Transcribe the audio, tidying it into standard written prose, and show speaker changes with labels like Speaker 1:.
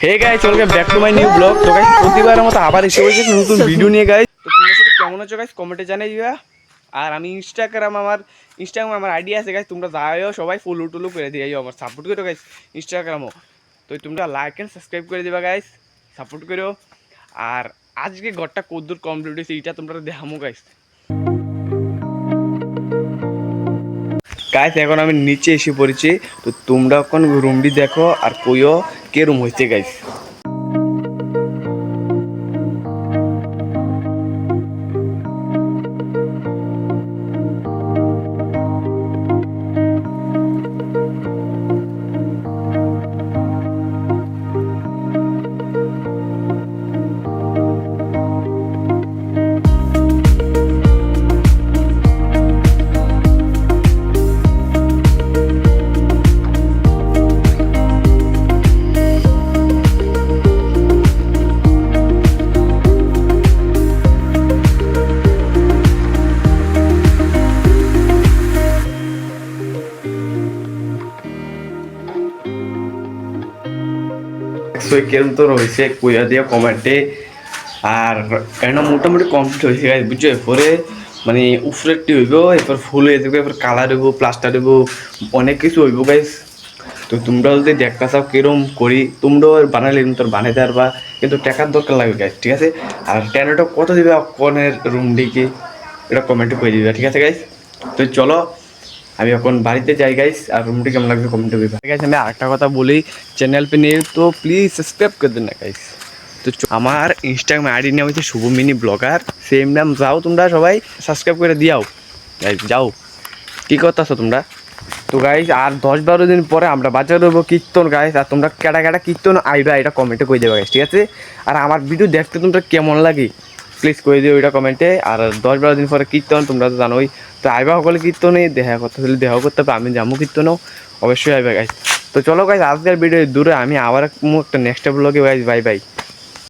Speaker 1: Hey guys, welcome back to my new blog. তো guys, প্রতিবারের মতো আবার এসে হয়েছে নতুন ভিডিও নিয়ে গাইস। তো তোমরা সাথে কেমন আছো গাইস, কমেন্টে জানাই দিবা। আর আমি ইনস্টাগ্রাম আমার আইডি আছে গাইস, তোমরা যাও সবাই ফলো টুলো করে দিও, আমার সাপোর্ট করো গাইস ইনস্টাগ্রামও। তো তোমরা লাইক এন্ড সাবস্ক্রাইব করে দিবা গাইস, সাপোর্ট করো। আর আজকে ঘরটা কদ্দূর কমপ্লিট হয়েছে এটা তোমরা দেখামো গাইস। গাইস এখন আমি নিচে এসে পড়েছি, তো তোমরা এখন রুমটি দেখো আর কইও কে রুম হয়েছে গাইস। কেরম তো রয়েছে কইয়া দিয়া কমেন্টে। আর কেন মোটামুটি কমপ্লিট হয়েছে গাইস, বুঝছো? এরপরে মানে উপরেরটি হইব, এরপর ফুল হয়ে যাবে, এরপর কালার হইব, প্লাস্টার হইব, অনেক কিছু হইব গাইস। তো তোমরা যদি দেখা চাও কিরম করি, তোমরাও বানালে তোর বানাইতে পারবা, কিন্তু টাকার দরকার লাগবে গাইস, ঠিক আছে? আর টেনাটা কত দিবে কনের রুম দিকে এটা কমেন্টে করে দিবে, ঠিক আছে গাইস? তো চলো আমি এখন বাড়িতে যাই গাইস, আর রুমটি কেমন লাগবে কমেন্টে করবে গাইস। আমি আরেকটা কথা বলি, চ্যানেল पे नहीं तो प्लीज़ सब्सक्राइब कर देना गाइस। তো আমার ইনস্টাগ্রাম আইডি নাম হচ্ছে শুভ মিনি ব্লগার, সেম নাম। যাও তোমরা সবাই সাবস্ক্রাইব করে দিয়াও গাইস, যাও। কী করতেছো তোমরা? তো গাইস আর 10-12 দিন পরে আমরা বাজার দেবো কীর্তন গাইস, আর তোমরা কেটা কেটা কীর্তন আইবা এটা কমেন্টে করে দেবে গাইস, ঠিক আছে? আর আমার ভিডিও দেখতে তোমরা কেমন লাগে প্লিজ করে দিও এটা কমেন্টে। আর 10-12 দিন পরে কীর্তন, তোমরা তো জানোই। তো আইবা সকলে কীর্তনে দেখা করতে হলে দেখা করতে হবে, আমি যাবো কীর্তনও, অবশ্যই আইবা গাইস। তো চলো গাইস, আজকের ভিডিও দূরে আমি আবার একটা নেক্সট ব্লগে গাইস, বাই বাই।